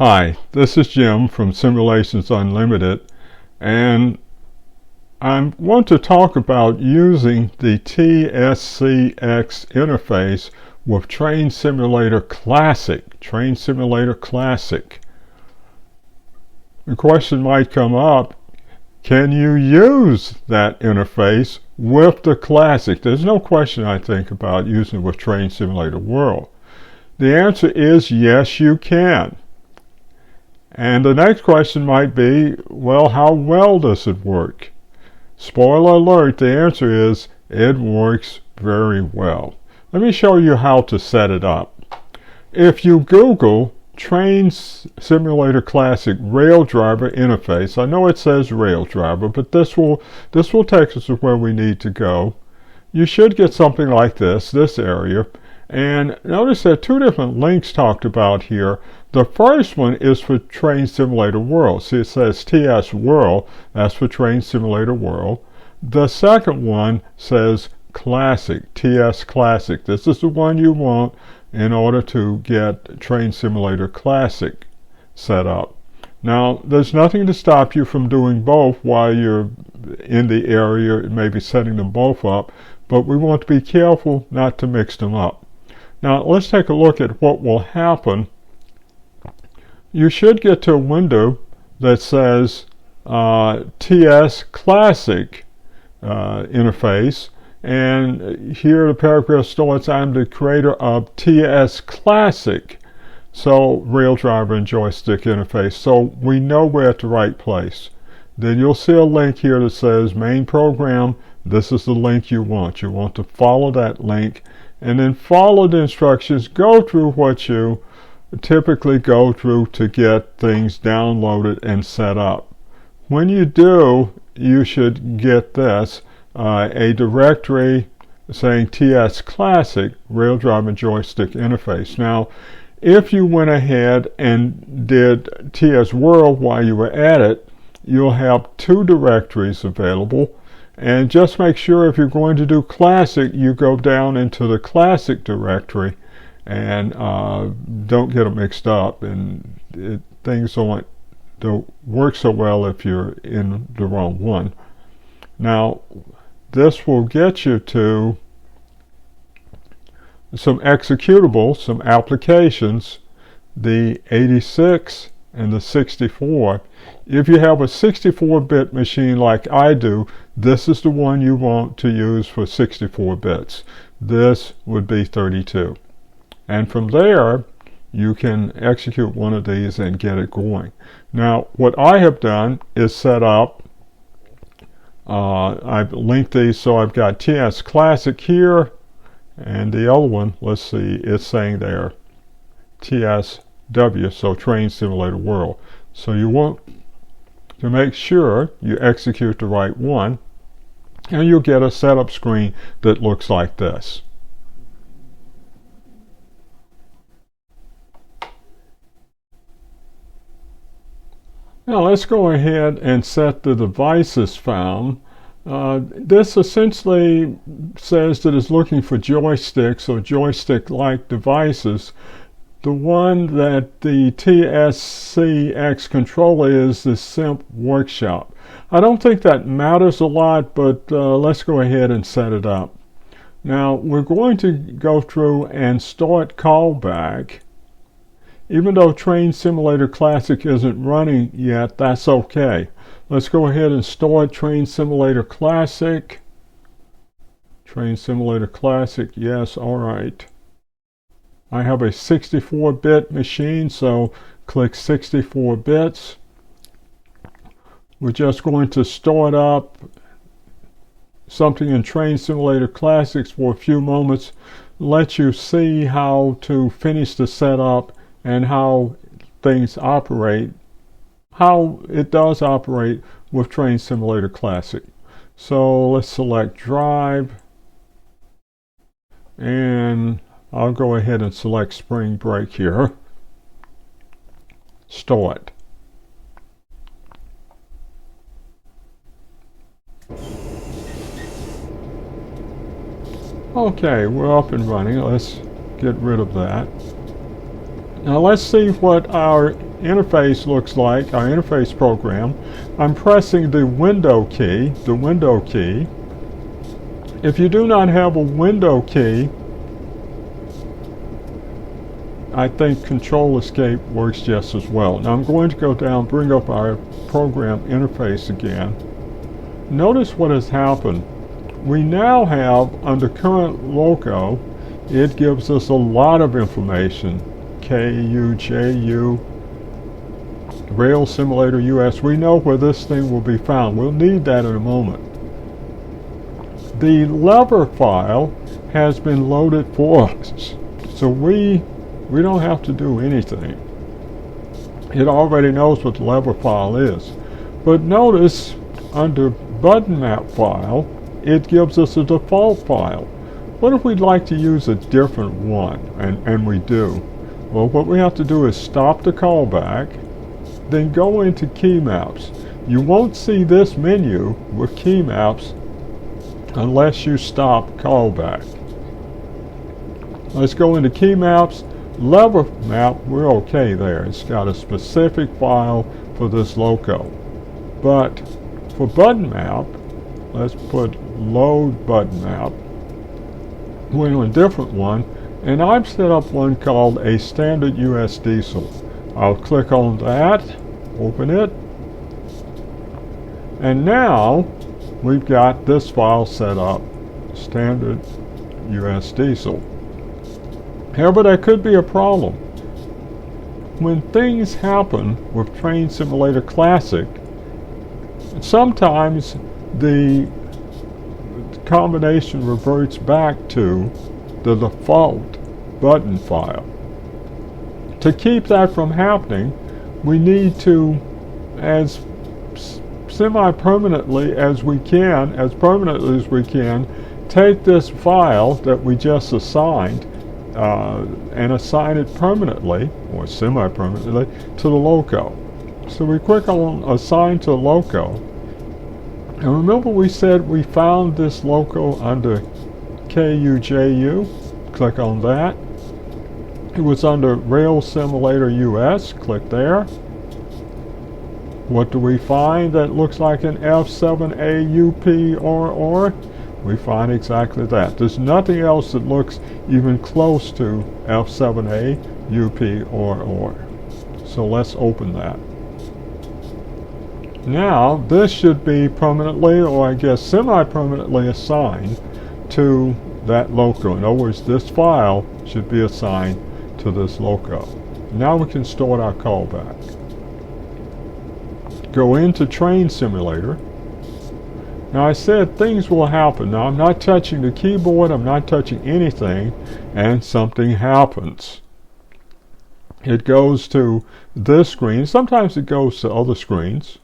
Hi, this is Jim from Simulations Unlimited, and I want to talk about using the TSC-X interface with Train Simulator Classic. The question might come up, can you use that interface with the Classic? There's no question, I think, about using it with Train Simulator World. The answer is yes, you can. And the next question might be, well, how well does it work? Spoiler alert, the answer is it works very well. Let me show you how to set it up. If you Google Train Simulator Classic Rail Driver Interface, I know it says Rail Driver, but this will take us to where we need to go. You should get something like this area. And notice there are two different links talked about here. The first one is for Train Simulator World. See, it says TS World. That's for Train Simulator World. The second one says Classic, TS Classic. This is the one you want in order to get Train Simulator Classic set up. Now, there's nothing to stop you from doing both while you're in the area, maybe setting them both up, but we want to be careful not to mix them up. Now, let's take a look at what will happen. You should get to a window that says TS Classic interface, and here the paragraph starts, I'm the creator of TS Classic, so Rail Driver and Joystick Interface, so we know we're at the right place. Then you'll see a link here that says Main Program. This is the link you want. You want to follow that link, and then follow the instructions. Go through what you typically go through to get things downloaded and set up. When you do, you should get this, a directory saying TS Classic, Rail Driver Joystick Interface. Now, if you went ahead and did TS World while you were at it, you'll have two directories available. And just make sure if you're going to do Classic, you go down into the Classic directory and don't get them mixed up. And things don't work so well if you're in the wrong one. Now, this will get you to some executables, some applications, the 86 and the 64. If you have a 64-bit machine like I do, this is the one you want to use for 64 bits. This would be 32. And from there, you can execute one of these and get it going. Now, what I have done is set up, I've linked these, so I've got TS Classic here, and the other one, let's see, it's saying there, TSW, so Train Simulator World. So you want to make sure you execute the right one, and you'll get a setup screen that looks like this. Now let's go ahead and set the devices found. This essentially says that it's looking for joysticks or joystick-like devices. The one that the TSC-X controller is the Simp Workshop. I don't think that matters a lot, but let's go ahead and set it up. Now, we're going to go through and start callback. Even though Train Simulator Classic isn't running yet, that's okay. Let's go ahead and start Train Simulator Classic. Train Simulator Classic, yes, all right. I have a 64-bit machine, so click 64 bits. We're just going to start up something in Train Simulator Classics for a few moments, let you see how to finish the setup and how things operate, how it does operate with Train Simulator Classic. So let's select Drive, and I'll go ahead and select Spring Break here. Start. Okay, we're up and running. Let's get rid of that. Now let's see what our interface looks like, our interface program. I'm pressing the window key, If you do not have a window key, I think Control Escape works just as well. Now I'm going to go down, bring up our program interface again. Notice what has happened. We now have, under current loco, it gives us a lot of information. KU, JU, Rail Simulator US. We know where this thing will be found. We'll need that in a moment. The lever file has been loaded for us, so we don't have to do anything. It already knows what the lever file is. But notice under button map file, it gives us a default file. What if we'd like to use a different one? And we do. Well, what we have to do is stop the callback, then go into key maps. You won't see this menu with key maps unless you stop callback. Let's go into key maps. Lever map, we're okay there. It's got a specific file for this loco. But for button map, let's put load button map. We're in a different one, and I've set up one called a standard US diesel. I'll click on that, open it, and now we've got this file set up, standard US diesel. However, there could be a problem. When things happen with Train Simulator Classic, sometimes the combination reverts back to the default button file. To keep that from happening, we need to, as semi-permanently as we can, as permanently as we can, take this file that we just assigned and assign it permanently, or semi-permanently, to the loco. So we click on Assign to Loco. And remember we said we found this loco under KUJU. Click on that. It was under Rail Simulator US. Click there. What do we find that looks like an F7A UP or? We find exactly that. There's nothing else that looks even close to F7A UP or. So let's open that. Now, this should be permanently, or I guess semi-permanently assigned to that loco. In other words, this file should be assigned to this loco. Now we can start our callback. Go into Train Simulator. Now I said things will happen. Now I'm not touching the keyboard, I'm not touching anything, and something happens. It goes to this screen. Sometimes it goes to other screens.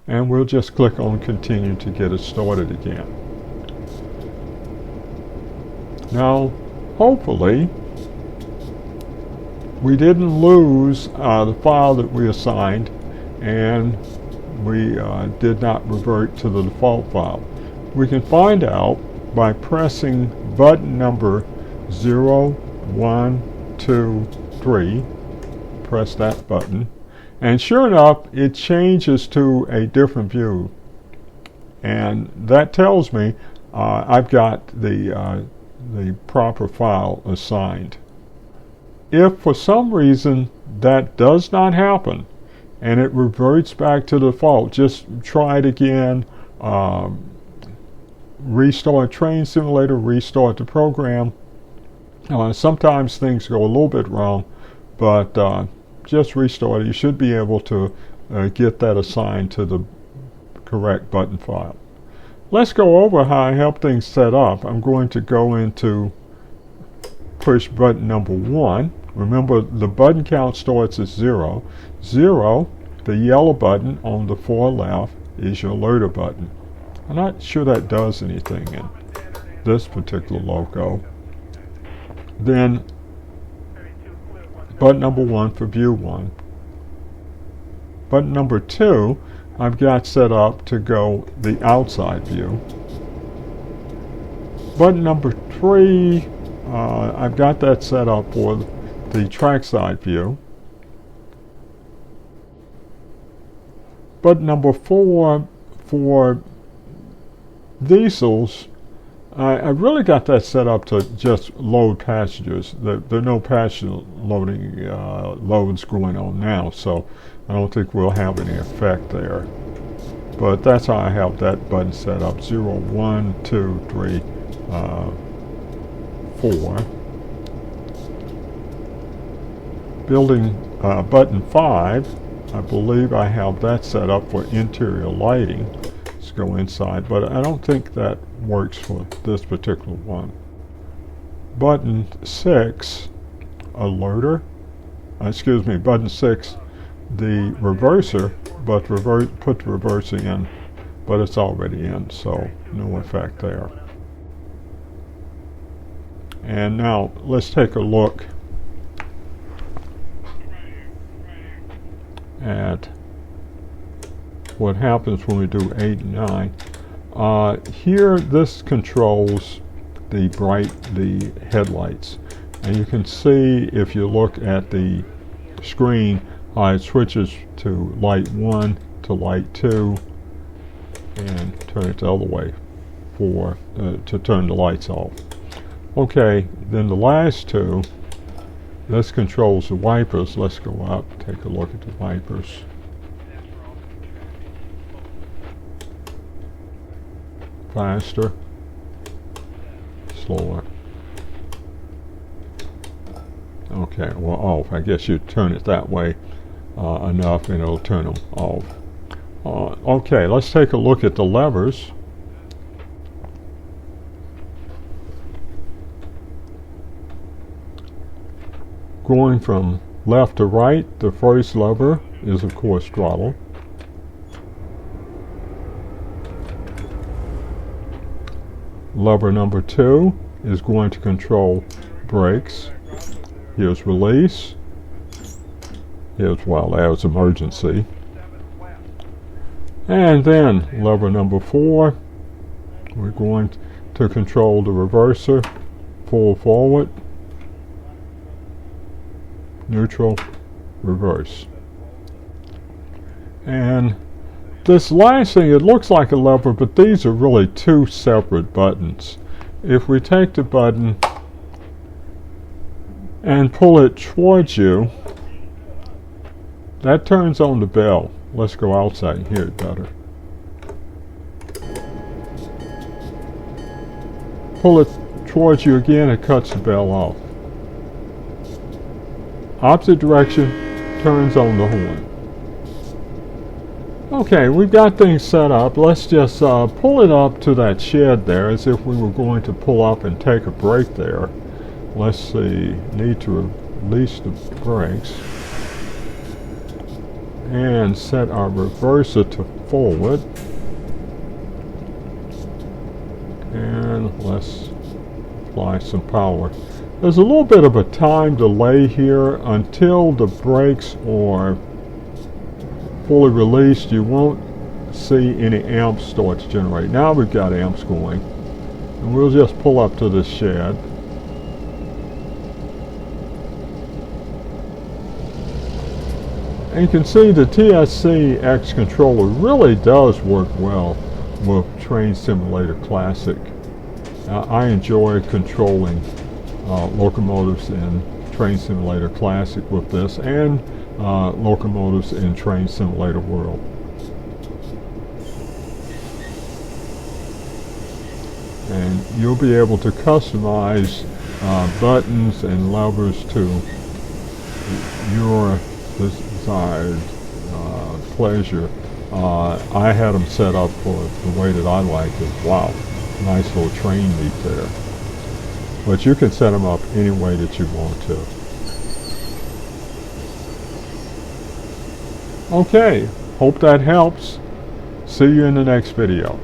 And we'll just click on Continue to get it started again. Now, hopefully, we didn't lose the file that we assigned, and we did not revert to the default file. We can find out by pressing button number 0, 1, 2, 3. Press that button. And sure enough, it changes to a different view. And that tells me I've got the proper file assigned. If for some reason that does not happen, and it reverts back to default, just try it again, restart Train Simulator, restart the program. Sometimes things go a little bit wrong, but just restart it. You should be able to get that assigned to the correct button file. Let's go over how I have things set up. I'm going to go into push button number 1. Remember, the button count starts at 0. 0, the yellow button on the far left, is your alerter button. I'm not sure that does anything in this particular loco. Then button number 1 for view 1. Button number 2, I've got set up to go the outside view. Button number 3, I've got that set up for the trackside view. Button number 4 for diesels, I really got that set up to just load passengers. There are no passenger loading loads going on now, so I don't think we'll have any effect there. But that's how I have that button set up: 0, 1, 2, 3, 4. Building button 5, I believe I have that set up for interior lighting. Let's go inside, but I don't think that works for this particular one. Button 6, alerter. Button 6, the reverser, but put the reverser in, but it's already in, so no effect there. And now let's take a look at what happens when we do 8 and 9. Here, this controls the headlights, and you can see if you look at the screen how it switches to light 1 to light 2, and turn it the other way to turn the lights off. Okay, then the last two, this controls the wipers. Let's go up, take a look at the wipers. Faster, slower. Okay, well, off. I guess you turn it that way enough and it'll turn them off. Okay, let's take a look at the levers. Going from left to right, the first lever is of course throttle. Lever number 2 is going to control brakes. Here's release. Here's there's emergency. And then lever number 4, we're going to control the reverser, pull forward, neutral, reverse. And this last thing, it looks like a lever, but these are really two separate buttons. If we take the button and pull it towards you, that turns on the bell. Let's go outside and hear it better. Pull it towards you again, it cuts the bell off. Opposite direction, turns on the horn. Okay, we've got things set up. Let's just pull it up to that shed there as if we were going to pull up and take a break there. Let's see, need to release the brakes and set our reverser to forward. And let's apply some power. There's a little bit of a time delay here. Until the brakes are fully released, you won't see any amps start to generate. Now we've got amps going, and we'll just pull up to this shed. And you can see the TSC-X controller really does work well with Train Simulator Classic. I enjoy controlling locomotives in Train Simulator Classic with this, and locomotives in Train Simulator World. And you'll be able to customize buttons and levers to your desired pleasure. I had them set up for the way that I like it. Wow, nice little train meet there. But you can set them up any way that you want to. Okay, hope that helps. See you in the next video.